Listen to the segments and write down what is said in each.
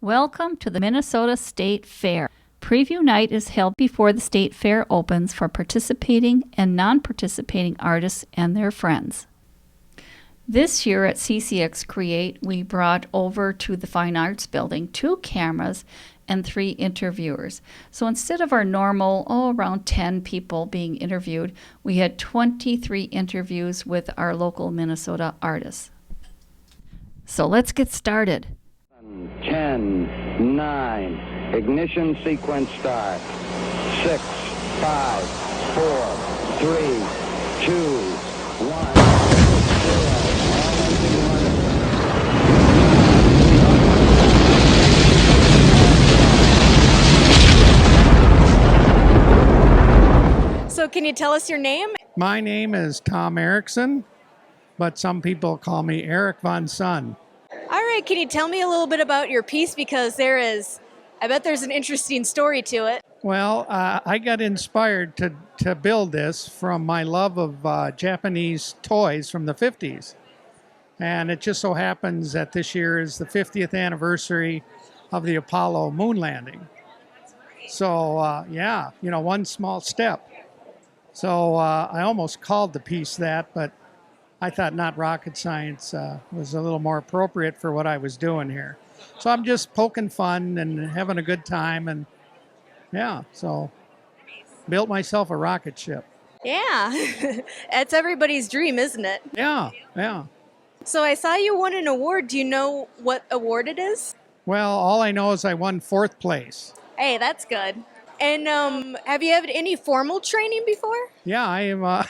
Welcome to the Minnesota State Fair. Preview night is held before the State Fair opens for participating and non-participating artists and their friends. This year at CCX Create, we brought over to the Fine Arts Building 2 cameras and 3 interviewers. So instead of our normal, around 10 people being interviewed, we had 23 interviews with our local Minnesota artists. So let's get started. 10, 9, ignition sequence start. 6, 5, 4, 3, 2, 1, 0. All engine running. So can you tell us your name? My name is Tom Erickson, but some people call me Vaughn Son. All right, can you tell me a little bit about your piece? Because I bet there's an interesting story to it. Well, I got inspired to build this from my love of Japanese toys from the 50s. And it just so happens that this year is the 50th anniversary of the Apollo moon landing. So, one small step. So I almost called the piece that, but I thought not rocket science was a little more appropriate for what I was doing here. So I'm just poking fun and having a good time, and so built myself a rocket ship. Yeah, that's everybody's dream, isn't it? Yeah. So I saw you won an award. Do you know what award it is? Well, all I know is I won 4th place. Hey, that's good. And have you had any formal training before? Yeah, I am. I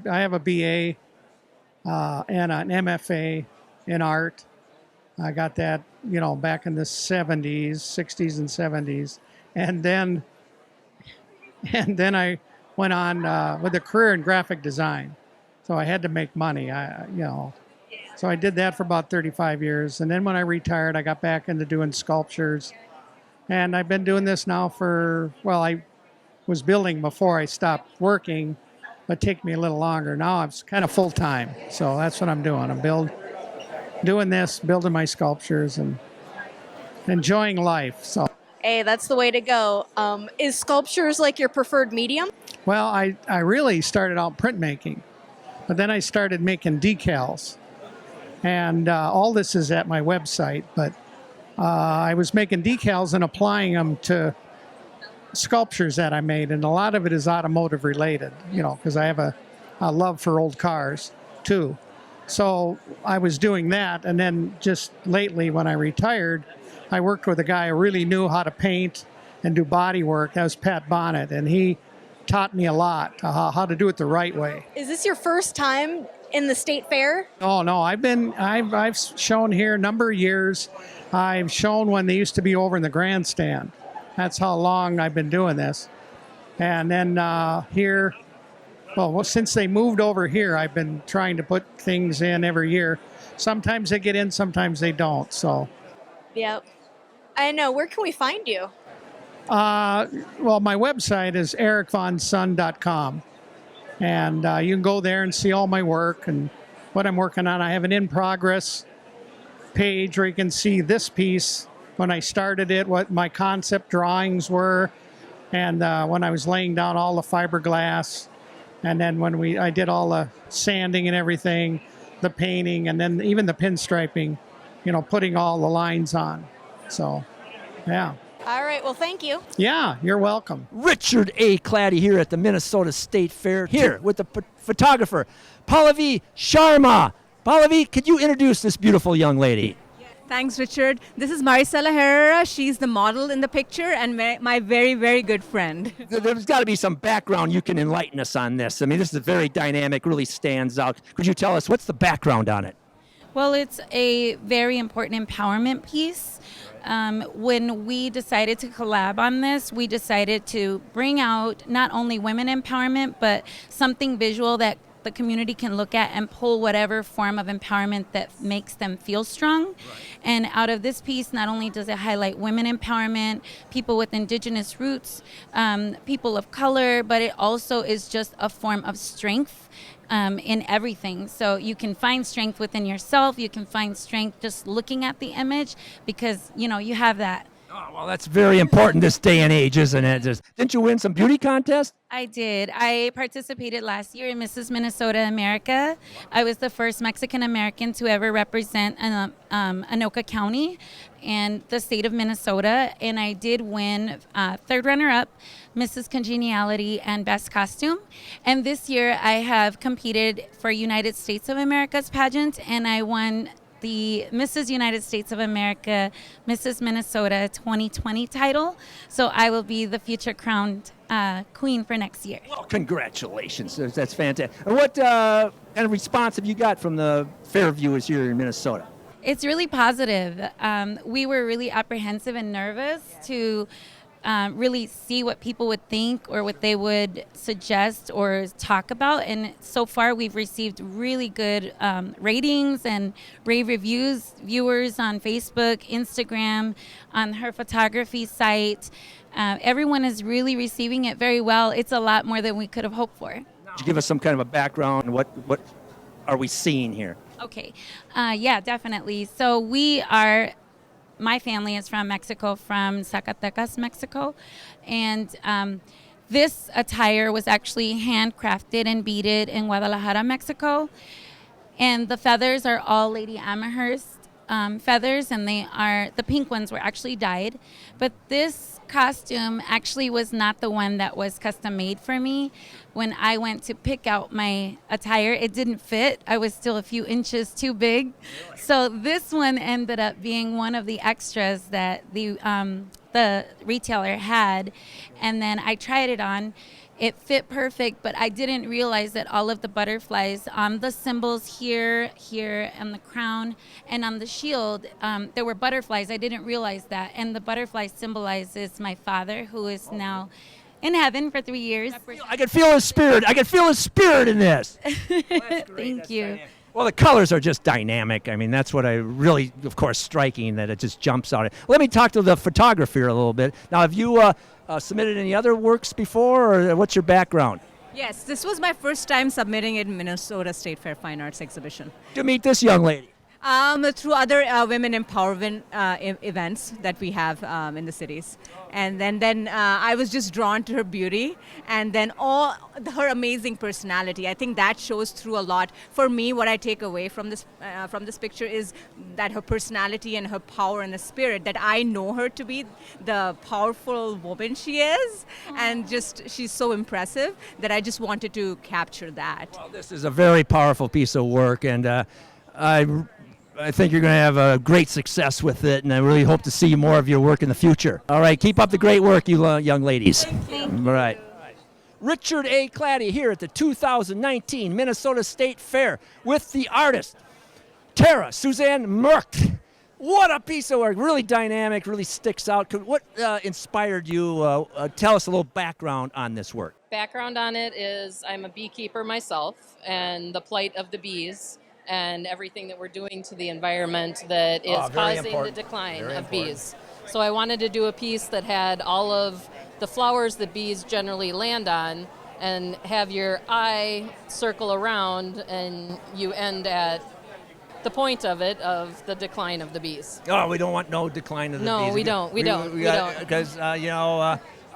have a BA and an MFA in art. I got that, back in the 60s and 70s. And then I went on with a career in graphic design. So I had to make money, So I did that for about 35 years. And then when I retired, I got back into doing sculptures. And I've been doing this now I was building before I stopped working, but take me a little longer. Now I'm kind of full-time, so that's what I'm doing. I'm doing this, building my sculptures, and enjoying life. So, Hey, that's the way to go. Is sculptures like your preferred medium? Well, I really started out printmaking, but then I started making decals. And all this is at my website, but I was making decals and applying them to sculptures that I made, and a lot of it is automotive related, because I have a love for old cars too. So I was doing that, and then just lately when I retired, I worked with a guy who really knew how to paint and do body work. That was Pat Bonnet, and he taught me a lot how to do it the right way. Is this your first time in the state fair? Oh no, I've shown here a number of years. I've shown when they used to be over in the grandstand. That's how long I've been doing this. And then here, since they moved over here, I've been trying to put things in every year. Sometimes they get in, sometimes they don't. So. Yep. I know. Where can we find you? My website is erickvaughnson.com. And you can go there and see all my work and what I'm working on. I have an in-progress page where you can see this piece, when I started it, what my concept drawings were, and when I was laying down all the fiberglass, and then when I did all the sanding and everything, the painting, and then even the pinstriping, putting all the lines on. So, yeah. All right, well, thank you. Yeah, you're welcome. Richard A. Clady here at the Minnesota State Fair, here with the photographer, Pallavi Sharma. Pallavi, could you introduce this beautiful young lady? Thanks, Richard. This is Maricella Herrera. She's the model in the picture and my very, very good friend. There's got to be some background you can enlighten us on this. I mean, this is very dynamic, really stands out. Could you tell us what's the background on it? Well, it's a very important empowerment piece. When we decided to collab on this, we decided to bring out not only women empowerment, but something visual that the community can look at and pull whatever form of empowerment that makes them feel strong. Right. And out of this piece, not only does it highlight women empowerment, people with indigenous roots, people of color, but it also is just a form of strength in everything. So you can find strength within yourself. You can find strength just looking at the image because, you know, you have that. Oh, well, that's very important this day and age, isn't it? Didn't you win some beauty contest? I did. I participated last year in Mrs. Minnesota America. I was the first Mexican American to ever represent Anoka County and the state of Minnesota, and I did win third runner-up, Mrs. Congeniality, and Best Costume. And this year I have competed for United States of America's pageant, and I won the Mrs. United States of America, Mrs. Minnesota 2020 title. So I will be the future crowned queen for next year. Well, congratulations. That's fantastic. And what kind of response have you got from the fair viewers here in Minnesota? It's really positive. We were really apprehensive and nervous to really see what people would think or what they would suggest or talk about. And so far, we've received really good ratings and rave reviews, viewers on Facebook, Instagram, on her photography site. Everyone is really receiving it very well. It's a lot more than we could have hoped for. Could you give us some kind of a background? What are we seeing here? Okay. Yeah, definitely. So my family is from Mexico, from Zacatecas, Mexico. And this attire was actually handcrafted and beaded in Guadalajara, Mexico. And the feathers are all Lady Amherst feathers, and the pink ones were actually dyed. But this costume actually was not the one that was custom made for me. When I went to pick out my attire, it didn't fit. I was still a few inches too big. So this one ended up being one of the extras that the retailer had. And then I tried it on. It fit perfect, but I didn't realize that all of the butterflies on the symbols here, and the crown, and on the shield, there were butterflies. I didn't realize that. And the butterfly symbolizes my father, who is now in heaven for 3 years. I can feel his spirit. I can feel his spirit in this. Thank you. Dynamic. Well, the colors are just dynamic. I mean, that's what I really, of course, striking, that it just jumps out. Let me talk to the photographer a little bit. Now, have you submitted any other works before, or what's your background? Yes, this was my first time submitting in Minnesota State Fair Fine Arts Exhibition. To meet this young lady. Through other women empowerment events that we have in the cities. And then I was just drawn to her beauty and then her amazing personality. I think that shows through a lot. For me, what I take away from this picture is that her personality and her power and the spirit, that I know her to be the powerful woman she is. Aww. And just she's so impressive that I just wanted to capture that. Well, this is a very powerful piece of work, and I think you're going to have a great success with it, and I really hope to see more of your work in the future. All right, keep up the great work, you young ladies. Thank you. All right. Richard A. Clady here at the 2019 Minnesota State Fair with the artist, Suzanne Merkt. What a piece of work. Really dynamic, really sticks out. What inspired you? Tell us a little background on this work. Background on it is I'm a beekeeper myself, and the plight of the bees and everything that we're doing to the environment that is causing the decline of bees. So I wanted to do a piece that had all of the flowers that bees generally land on and have your eye circle around and you end at the point of it, of the decline of the bees. Oh, we don't want no decline of the bees. No, we don't. We don't. Because,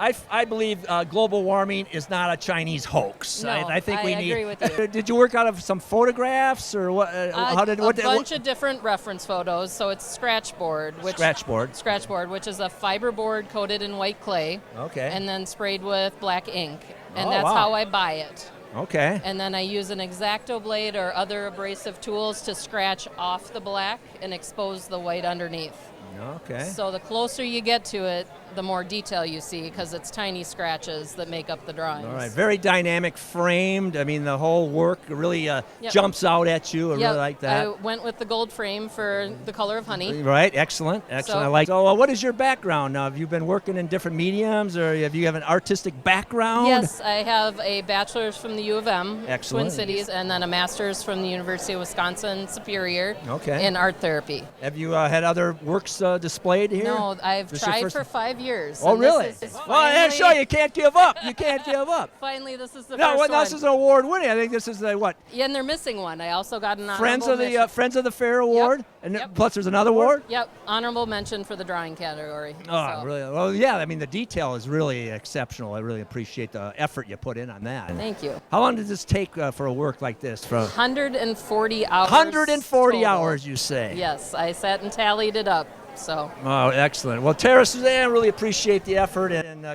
I believe global warming is not a Chinese hoax. No, I think we need. agree with you. Did you work out of some photographs, or what? A bunch of different reference photos. So it's scratchboard, which is a fiber board coated in white clay. Okay. And then sprayed with black ink, and that's how I buy it. Okay. And then I use an X-Acto blade or other abrasive tools to scratch off the black and expose the white underneath. Okay. So the closer you get to it, the more detail you see because it's tiny scratches that make up the drawings. All right, very dynamic, framed. I mean, the whole work really jumps out at you. I really like that. I went with the gold frame for the color of honey. Right, excellent. I like. So, what is your background now? Have you been working in different mediums, or have you have an artistic background? Yes, I have a bachelor's from the U of M, Excellent. Twin Cities, and then a master's from the University of Wisconsin Superior Okay. in art therapy. Have you had other works displayed here? No, I've This is your tried first- for 5 years. Oh, and really? This is Well, finally, sure, you can't give up. You can't give up. finally, this is the No, first one. this is an award winning. I think this is the what? Yeah, and they're missing one. I also got an Friends honorable of the mention. Friends of the Fair award, and Yep. plus there's another award. Yep, honorable mention for the drawing category. Oh, So, really? Well, yeah. I mean, the detail is really exceptional. I really appreciate the effort you put in on that. Thank you. How long does this take for a work like this? From 140 hours. 140 total. hours, you say? Yes, I sat and tallied it up. So Oh, excellent. Well, Tara, Suzanne, really appreciate the effort and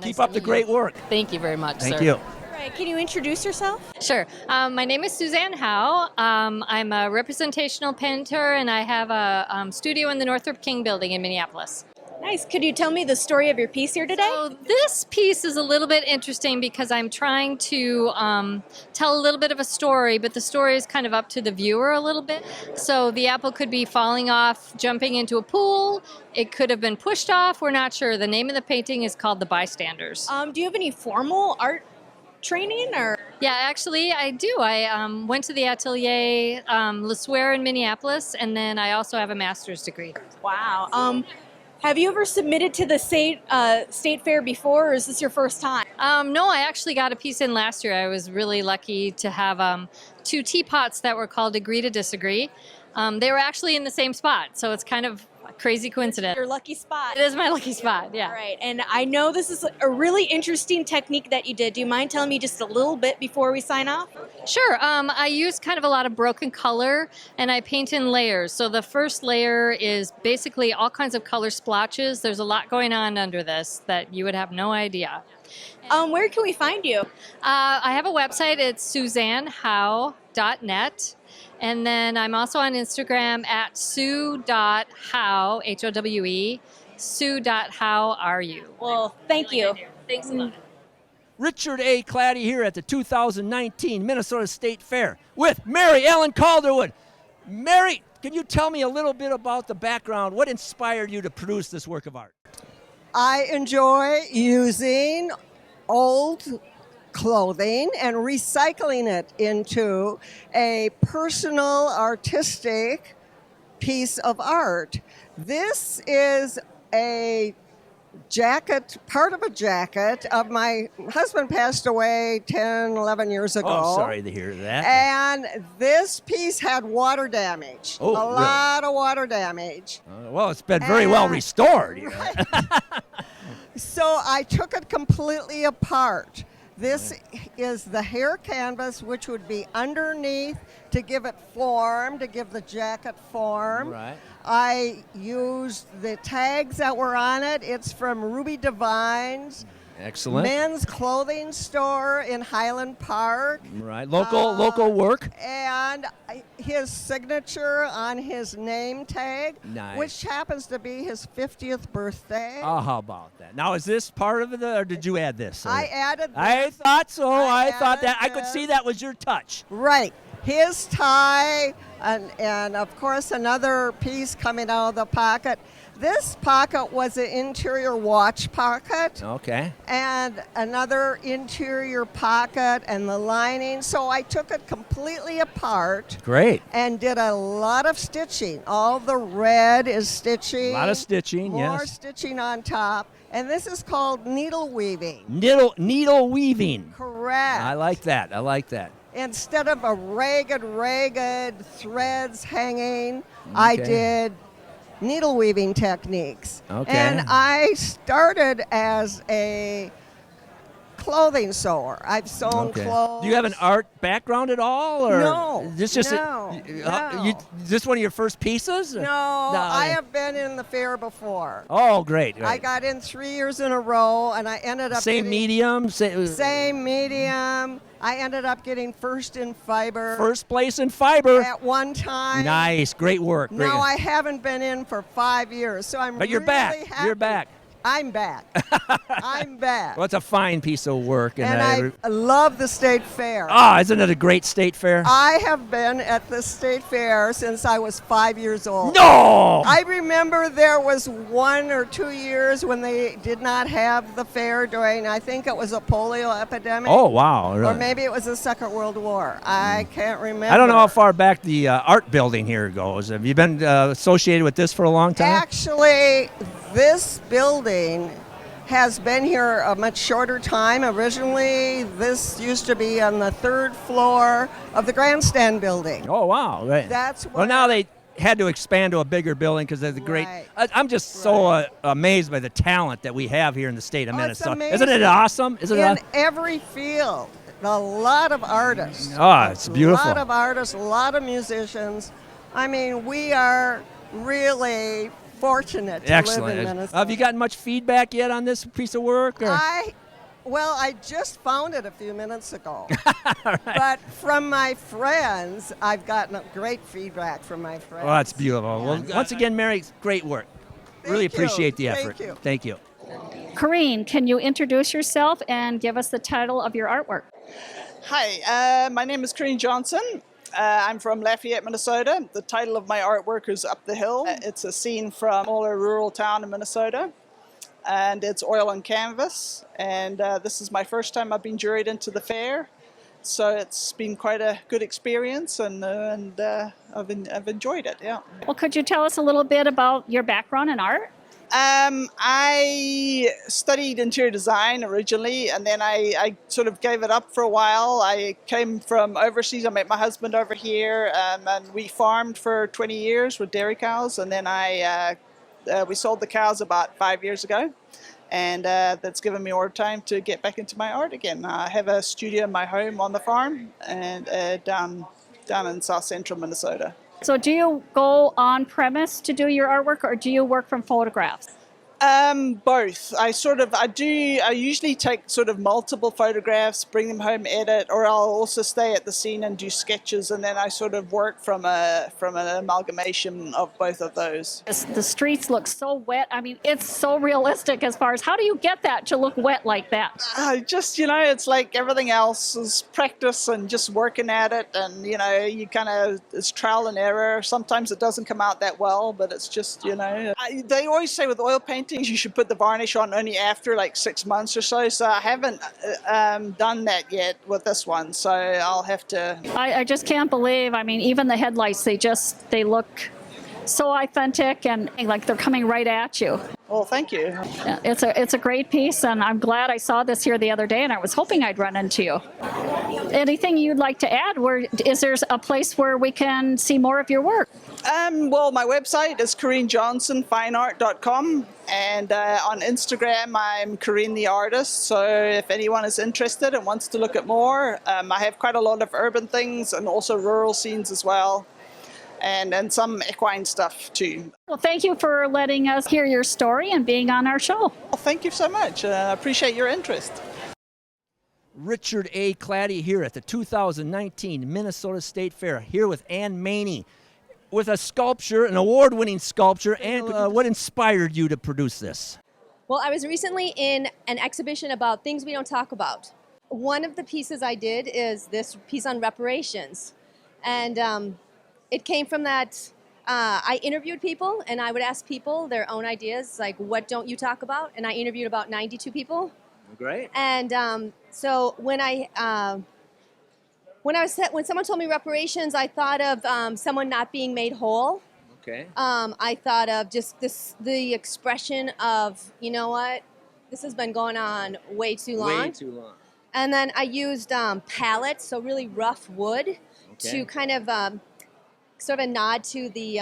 keep up the great work. thank you very much, Thank sir. you. All right, can you introduce yourself? Sure. My name is Suzanne Howe. I'm a representational painter, and I have a studio in the Northrop King building in Minneapolis. Nice. Could you tell me the story of your piece here today? So this piece is a little bit interesting because I'm trying to tell a little bit of a story, but the story is kind of up to the viewer a little bit. So the apple could be falling off, jumping into a pool. It could have been pushed off. We're not sure. The name of the painting is called The Bystanders. Do you have any formal art training or? Yeah, actually, I do. I went to the Atelier Le Sueur in Minneapolis, and then I also have a master's degree. Wow. Have you ever submitted to the state fair before, or is this your first time? No, I actually got a piece in last year. I was really lucky to have 2 teapots that were called Agree to Disagree. They were actually in the same spot, so it's kind of a crazy coincidence. Your lucky spot. It is my lucky spot, yeah. All right, and I know this is a really interesting technique that you did. Do you mind telling me just a little bit before we sign off? Sure. I use kind of a lot of broken color, and I paint in layers. So the first layer is basically all kinds of color splotches. There's a lot going on under this that you would have no idea. Where can we find you? I have a website. It's suzannehowe.net. And then I'm also on Instagram at sue.howe, Howe, sue.howeareyu. Well, thank you. Thanks a lot. Richard A. Clady here at the 2019 Minnesota State Fair with Mary Ellen Calderwood. Mary, can you tell me a little bit about the background? What inspired you to produce this work of art? I enjoy using old clothing and recycling it into a personal artistic piece of art. This is a jacket, part of a jacket of my husband passed away 10, 11 years ago. Oh, sorry to hear that. And this piece had water damage. Oh, a really? lot of water damage. Well, it's been very well restored. You know. Right. So I took it completely apart. This is the hair canvas, which would be underneath to give it form, to give the jacket form. Right. I used the tags that were on it. It's from Ruby Devine's Excellent. men's clothing store in Highland Park. Right. Local work. And his signature on his name tag, Nice. which happens to be his 50th birthday. Oh, how about that? Now, is this part of it, or did you add this? I added this. I thought so. I thought added that. I could this. see that was your touch. Right. His tie, and of course another piece coming out of the pocket. This pocket was an interior watch pocket. Okay. And another interior pocket and the lining. So I took it completely apart. Great. And did a lot of stitching. All the red is stitching. A lot of stitching, More yes. stitching on top. And this is called needle weaving. Needle weaving. Correct. I like that. I like that. Instead of a ragged threads hanging, I did needle weaving techniques. Okay. And I started as a clothing sewer. I've sewn clothes. Do you have an art background at all, or No. This just No. is this one of your first pieces? No, I have been in the fair before. Oh, great! I got in 3 years in a row, and I ended up same medium. Same medium. I ended up getting first in fiber. First place in fiber at one time. Nice, great work. Great. No, I haven't been in for 5 years, so I'm. But you're really back. Happy. You're back. I'm back. I'm back. Well, it's a fine piece of work. And I love the state fair. Ah, isn't it a great state fair? I have been at the state fair since I was 5 years old. No! I remember there was 1 or 2 years when they did not have the fair during, I think it was a polio epidemic. Oh, wow. Really? Or maybe it was the Second World War. I can't remember. I don't know how far back the art building here goes. Have you been associated with this for a long time? Actually, this building has been here a much shorter time. Originally, this used to be on the 3rd floor of the grandstand building. Oh, wow. Right. That's well, now they had to expand to a bigger building because of the great. Right. I'm just so amazed by the talent that we have here in the state of Minnesota. Amazing. Isn't it awesome? In every field, a lot of artists. Oh, it's beautiful. A lot of artists, a lot of musicians. I mean, we are really fortunate to live in Minnesota. Have you gotten much feedback yet on this piece of work? Or? Well, I just found it a few minutes ago. Right. But from my friends, I've gotten great feedback from my friends. Oh, that's beautiful. Yeah. Well, once again, Mary, great work. Really appreciate the effort. Thank you. Corrine, can you introduce yourself and give us the title of your artwork? Hi, my name is Corrine Johnson. I'm from Lafayette, Minnesota. The title of my artwork is Up the Hill. It's a scene from a smaller rural town in Minnesota, and it's oil on canvas. And this is my first time I've been juried into the fair, so it's been quite a good experience, and I've enjoyed it. Yeah. Well, could you tell us a little bit about your background in art? I studied interior design originally, and then I sort of gave it up for a while. I came from overseas. I met my husband over here, and we farmed for 20 years with dairy cows, and then we sold the cows about 5 years ago, and that's given me more time to get back into my art again. I have a studio in my home on the farm, and down in South Central Minnesota. So do you go on premise to do your artwork, or do you work from photographs? Both. I usually take sort of multiple photographs, bring them home, edit, or I'll also stay at the scene and do sketches, and then I sort of work from an amalgamation of both of those. The streets look so wet. I mean, it's so realistic as far as how do you get that to look wet like that? Just, it's like everything else is practice and just working at it, and, you kind of, it's trial and error. Sometimes it doesn't come out that well, but it's just, they always say with oil painting, you should put the varnish on only after like 6 months or so. So I haven't done that yet with this one. So I'll have to. I just can't believe. I mean, even the headlights, they look so authentic and like they're coming right at you. Well, thank you. Yeah, it's a great piece, and I'm glad I saw this here the other day, and I was hoping I'd run into you. Anything you'd like to add? Is there a place where we can see more of your work? Well, my website is CorrineJohnsonFineArt.com, and on Instagram, I'm Coreen the Artist. So if anyone is interested and wants to look at more, I have quite a lot of urban things and also rural scenes as well. And some equine stuff too. Well, thank you for letting us hear your story and being on our show. Well, thank you so much. I appreciate your interest. Richard A. Clady here at the 2019 Minnesota State Fair, here with Meany, with a sculpture, an award-winning sculpture. And what inspired you to produce this? Well, I was recently in an exhibition about things we don't talk about. One of the pieces I did is this piece on reparations. And it came from that I interviewed people, and I would ask people their own ideas, like, what don't you talk about? And I interviewed about 92 people. Great. And so when someone told me reparations, I thought of someone not being made whole. Okay. I thought of just the expression of, you know what, this has been going on way too long. Way too long. And then I used pallets, so really rough wood, to kind of sort of a nod to the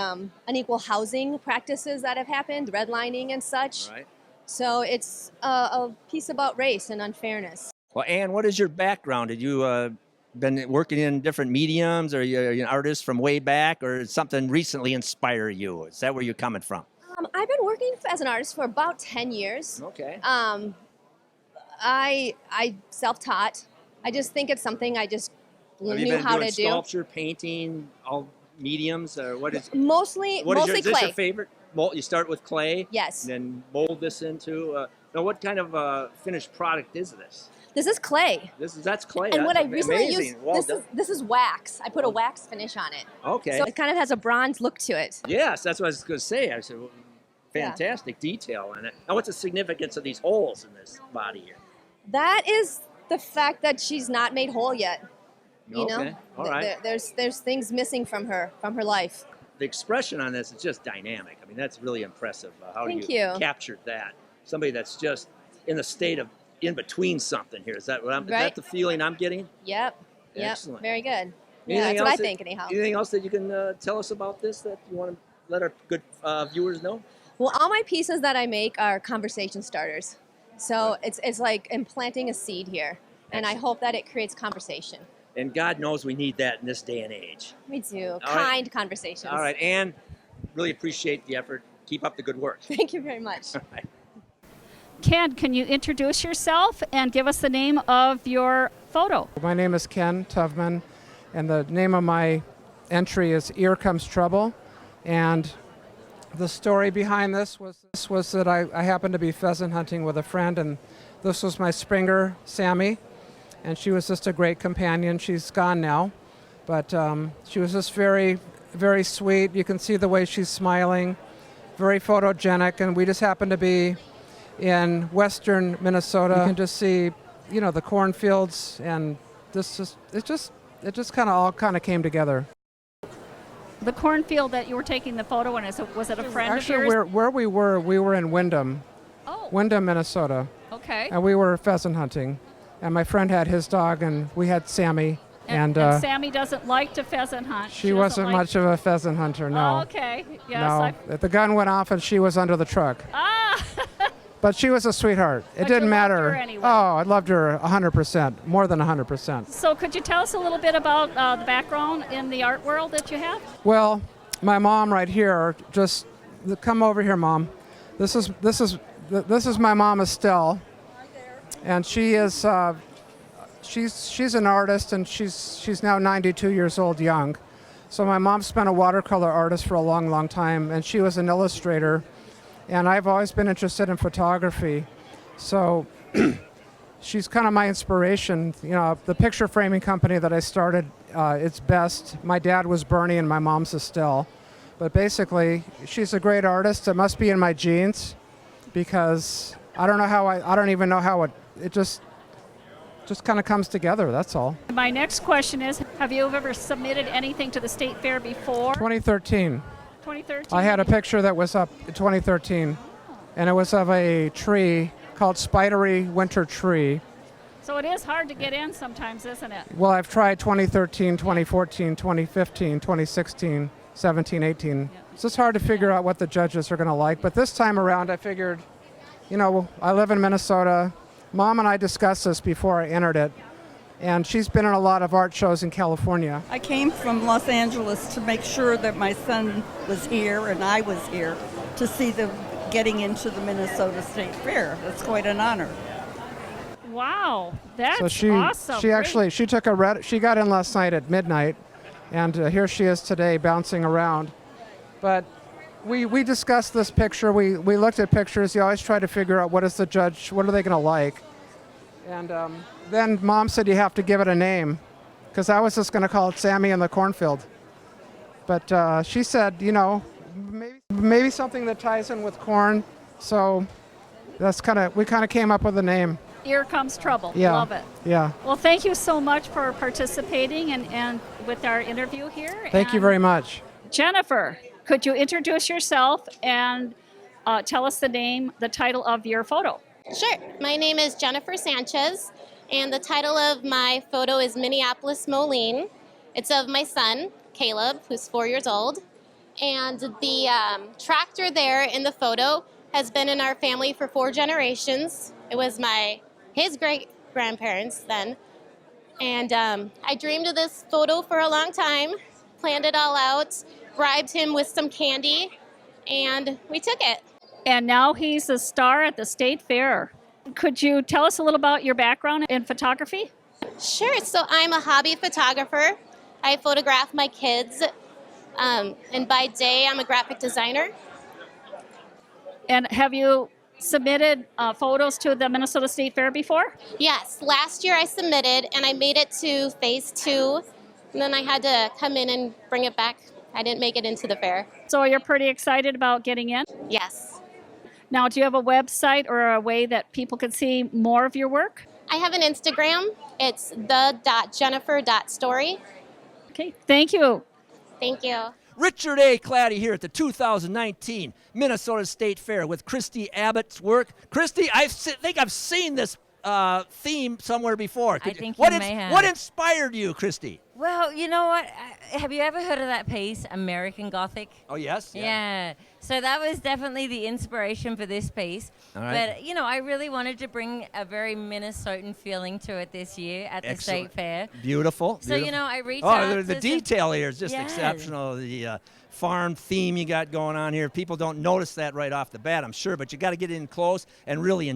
unequal housing practices that have happened, redlining and such. Right. So it's a piece about race and unfairness. Well, Ann, what is your background? Did you been working in different mediums, or are you an artist from way back, or did something recently inspire you? Is that where you're coming from? I've been working as an artist for about 10 years. Okay. I self-taught. I just think it's something I just Have you knew been how doing to do. sculpture, painting, all mediums, or what is? Mostly What is clay. is this your favorite? Mold, you start with clay. Yes. And then mold this into. Now, what kind of finished product is this? This is clay. That's clay. And what I That's recently amazing. used, Well this done. is this is wax. I put a wax finish on it. Okay. So it kind of has a bronze look to it. Yes, that's what I was going to say. I said, well, fantastic detail in it. Now, what's the significance of these holes in this body here? That is the fact that she's not made whole yet. You know, Okay. All right. there's things missing from her life. The expression on this is just dynamic. I mean, that's really impressive. How Thank do you you. capture that? Somebody that's just in the state of in between something here. Is that what is Right. that the feeling I'm getting? Yep. Excellent. Very good. Yeah, Anything that's what I else that- think anyhow. Anything else that you can tell us about this that you want to let our good viewers know? Well, all my pieces that I make are conversation starters. So it's like implanting a seed here. And I hope that it creates conversation. And God knows we need that in this day and age. Me too. All Kind right. conversations. All right, Ann, really appreciate the effort. Keep up the good work. Thank you very much. All right. Ken, can you introduce yourself and give us the name of your photo? My name is Ken Tuvman, and the name of my entry is Here Comes Trouble. And the story behind this was that I happened to be pheasant hunting with a friend, and this was my Springer, Sammy, and she was just a great companion. She's gone now, but she was just very, very sweet. You can see the way she's smiling, very photogenic, and we just happened to be in western Minnesota. You can just see, the cornfields, and it just kind of all came together. The cornfield that you were taking the photo in, was it a friend of yours? Actually, where we were in Windham, Minnesota. Okay. And we were pheasant hunting, and my friend had his dog, and we had Sammy. And Sammy doesn't like to pheasant hunt. She wasn't much of a pheasant hunter, no. Oh, okay. Yes. No, the gun went off, and she was under the truck. Ah. But she was a sweetheart. It But didn't you loved matter. her anyway. Oh, I loved her 100%, more than 100%. So could you tell us a little bit about the background in the art world that you have? Well, my mom right here, just come over here, Mom. This is my mom, Estelle, and she is she's an artist, and she's now 92 years old, young. So my mom's been a watercolor artist for a long, long time, and she was an illustrator. And I've always been interested in photography, so she's kind of my inspiration. The picture framing company that I started, it's Best. My dad was Bernie and my mom's Estelle. But basically, she's a great artist. It must be in my genes, because I don't even know how it just kind of comes together, that's all. My next question is, have you ever submitted anything to the state fair before? 2013. 2013? I had a picture that was up in 2013, and it was of a tree called Spidery Winter Tree. So it is hard to get in sometimes, isn't it? Well, I've tried 2013, 2014, 2015, 2016, 17, 18. It's just hard to figure out what the judges are going to like. But this time around, I figured, I live in Minnesota. Mom and I discussed this before I entered it. And she's been in a lot of art shows in California. I came from Los Angeles to make sure that my son was here and I was here to see them getting into the Minnesota State Fair. That's quite an honor. Wow, that's so awesome. She got in last night at midnight, and here she is today bouncing around. But we discussed this picture. We looked at pictures. You always try to figure out what are they going to like. And then Mom said you have to give it a name, because I was just going to call it Sammy in the Cornfield. But she said, maybe something that ties in with corn. So we kind of came up with a name. Here Comes Trouble. Yeah. Love it. Yeah. Well, thank you so much for participating and with our interview here. Thank you very much. Jennifer, could you introduce yourself and tell us the title of your photo? Sure. My name is Jennifer Sanchez, and the title of my photo is Minneapolis Moline. It's of my son, Caleb, who's 4 years old. And the tractor there in the photo has been in our family for 4 generations. It was his grandparents then. And I dreamed of this photo for a long time, planned it all out, bribed him with some candy, and we took it. And now he's a star at the state fair. Could you tell us a little about your background in photography? Sure. So I'm a hobby photographer. I photograph my kids, and by day I'm a graphic designer. And have you submitted photos to the Minnesota State Fair before? Yes. Last year I submitted, and I made it to phase 2, and then I had to come in and bring it back. I didn't make it into the fair. So you're pretty excited about getting in? Yes. Now, do you have a website or a way that people can see more of your work? I have an Instagram. It's the.jennifer.story. Okay, thank you. Thank you. Richard A. Clady here at the 2019 Minnesota State Fair with Kristy Abbott's work. Kristy, I think I've seen this theme somewhere before. I think you may have. What inspired you, Kristy? Well, you know what? Have you ever heard of that piece, American Gothic? Oh, yes? Yeah. So that was definitely the inspiration for this piece. All right. But, you know, I really wanted to bring a very Minnesotan feeling to it this year at the State Fair. Beautiful. So, you know, I reached out the to detail here is just Yeah. exceptional. The farm theme you got going on here. People don't notice that right off the bat, I'm sure, but you got to get in close and really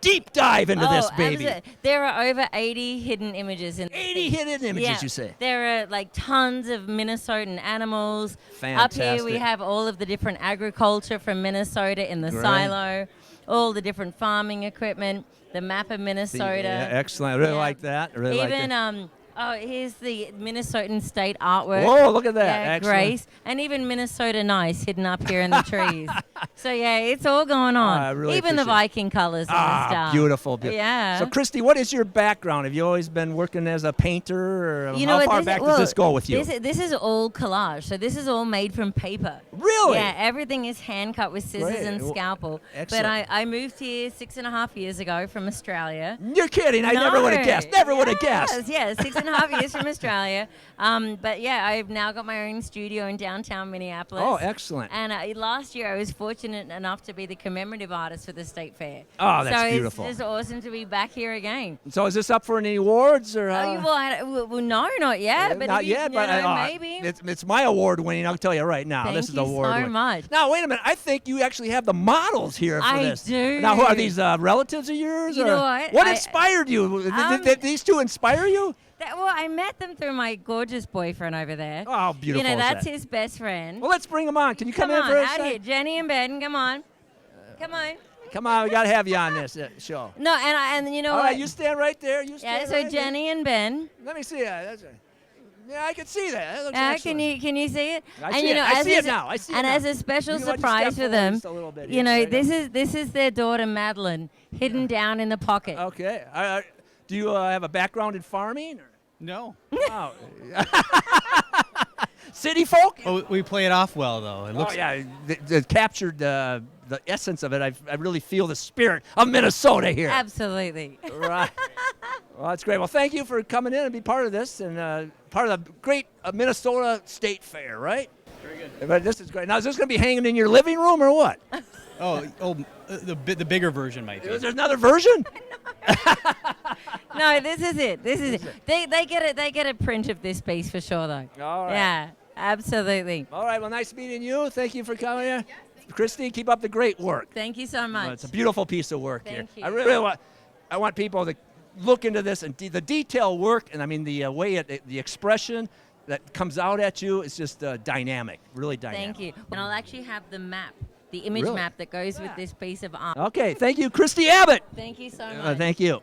deep dive into this baby. Absolutely. There are over 80 hidden images. 80 hidden images, you say? There are like tons of Minnesotan animals. Fantastic. Up here we have all of the different agriculture from Minnesota in the Great. silo, all the different farming equipment, the map of Minnesota. Yeah, excellent. I really like that. I really like that. Here's the Minnesotan state artwork. Whoa, look at that. Yeah, Excellent. Grace. And even Minnesota Nice hidden up here in the trees. So, yeah, it's all going on. I really even the appreciate it. Viking colors on the stuff. Beautiful, beautiful. Yeah. So, Kristy, what is your background? Have you always been working as a painter? Or You know how what, far back does this go with you? This is all collage. So this is all made from paper. Really? Yeah, everything is hand cut with scissors Great. and scalpel. Excellent. But I moved here 6.5 years ago from Australia. You're kidding. I never would have guessed. Never would have guessed. Yes, 6.5 years from Australia. But yeah, I've now got my own studio in downtown Minneapolis. Oh, excellent. And last year I was fortunate enough to be the commemorative artist for the State Fair. Oh, that's so beautiful. So it's just awesome to be back here again. So is this up for any awards? Or, Well, no, not yet. But not if you- yet, you but know, maybe. It's my award winning. I'll tell you right now. Thank this is you award so winning. much. Now wait a minute. I think you actually have the models here for I this. do. Now who are these relatives of yours? You or know what? What inspired you? Did these two inspire you? Well, I met them through my gorgeous boyfriend over there. Oh, how beautiful You know, is that's that? his best friend. Well, let's bring them on. Can you come in on, for a out second? here, Jenni and Ben, come on. Come on. Come on, we got to have you on this show. No, and you know All what? right, you stand right there. You stand Yeah, so right there. Jenni and Ben. Let me see that. Yeah, I can see that. That looks Can excellent. you see it? I and see you it. know, I as see it is- now. I see it And now. as a special You know what, just surprise step for forward them, just a little bit you here. know, Right this is their daughter Madeline, hidden down in the pocket. Okay. Do you have a background in farming? Or? No. Oh. City folk? Oh, we play it off well, though. It looks. Oh, yeah. It captured the essence of it. I really feel the spirit of Minnesota here. Absolutely. Right. Well, that's great. Well, thank you for coming in and be part of this and part of the great Minnesota State Fair, right? Very good. But this is great. Now, is this going to be hanging in your living room or what? The bigger version might be. Is there another version? No, this is it. This is it. They get a print of this piece for sure, though. All right. Yeah, absolutely. All right. Well, nice meeting you. Thank you for coming here. Kristy, keep up the great work. Thank you so much. It's a beautiful piece of work here. Thank you. I really want people to look into this and the detail work, and I mean the way the expression that comes out at you is just dynamic, really dynamic. Thank you. And I'll actually have the map, the image Really? map that goes with this piece of art. Okay, thank you, Kristy Abbott. Thank you so much. Thank you.